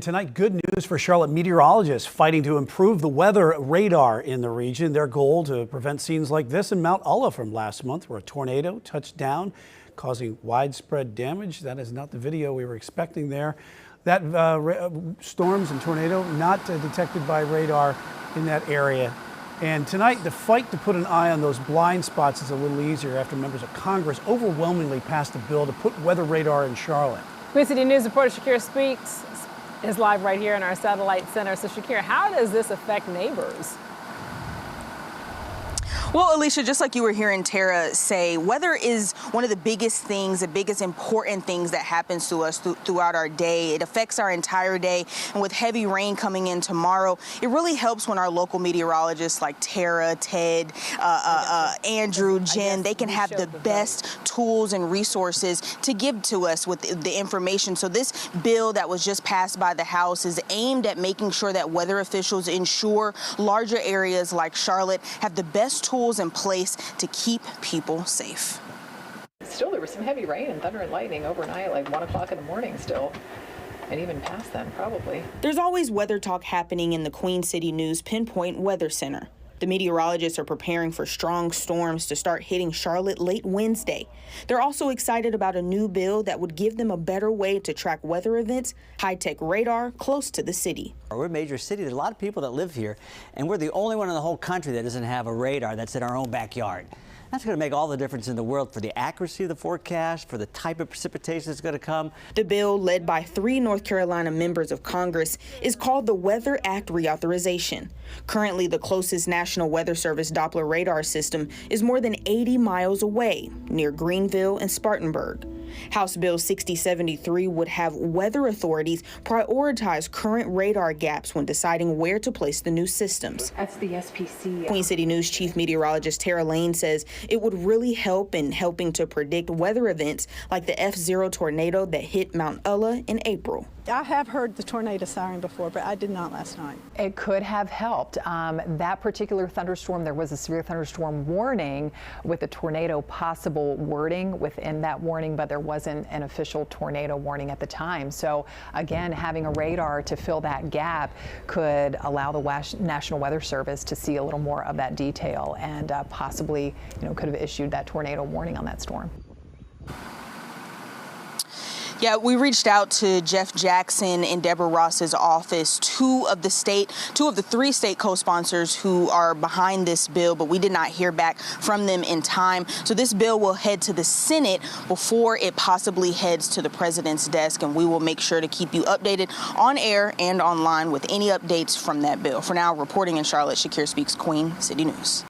Tonight, good news for Charlotte meteorologists fighting to improve the weather radar in the region. Their goal to prevent scenes like this in Mount Ulla from last month, where a tornado touched down, causing widespread damage. That is not the video we were expecting there. That storms and tornado not detected by radar in that area. And tonight, the fight to put an eye on those blind spots is a little easier after members of Congress overwhelmingly passed a bill to put weather radar in Charlotte. Queen City News reporter Shakira Speaks is live right here in our satellite center. So Shakira, how does this affect neighbors? Well, Alicia, just like you were hearing Tara say, weather is one of the biggest things, the biggest important things that happens to us throughout our day. It affects our entire day. And with heavy rain coming in tomorrow, it really helps when our local meteorologists like Tara, Ted, Andrew, Jen, they can have the best tools and resources to give to us with the information. So this bill that was just passed by the House is aimed at making sure that weather officials ensure larger areas like Charlotte have the best tools in place to keep people safe. Still, there was some heavy rain and thunder and lightning overnight, like 1 o'clock in the morning still, and even past then, probably. There's always weather talk happening in the Queen City News Pinpoint Weather Center. The meteorologists are preparing for strong storms to start hitting Charlotte late Wednesday. They're also excited about a new bill that would give them a better way to track weather events, high-tech radar close to the city. We're a major city. There's a lot of people that live here, and we're the only one in the whole country that doesn't have a radar that's in our own backyard. That's going to make all the difference in the world for the accuracy of the forecast, for the type of precipitation that's going to come. The bill, led by 3 North Carolina members of Congress, is called the Weather Act Reauthorization. Currently, the closest National Weather Service Doppler radar system is more than 80 miles away, near Greenville and Spartanburg. House Bill 6073 would have weather authorities prioritize current radar gaps when deciding where to place the new systems. That's the SPC. Queen City News Chief Meteorologist Tara Lane says it would really help in helping to predict weather events like the F0 tornado that hit Mount Ulla in April. I have heard the tornado siren before, but I did not last night. It could have helped. That particular thunderstorm, there was a severe thunderstorm warning with a tornado possible wording within that warning, but there wasn't an official tornado warning at the time. So again, having a radar to fill that gap could allow the National Weather Service to see a little more of that detail and possibly, could have issued that tornado warning on that storm. Yeah, we reached out to Jeff Jackson in Deborah Ross's office, two of the 3 state co-sponsors who are behind this bill, but we did not hear back from them in time. So this bill will head to the Senate before it possibly heads to the president's desk, and we will make sure to keep you updated on air and online with any updates from that bill. For now, reporting in Charlotte, Shakira Speaks, Queen City News.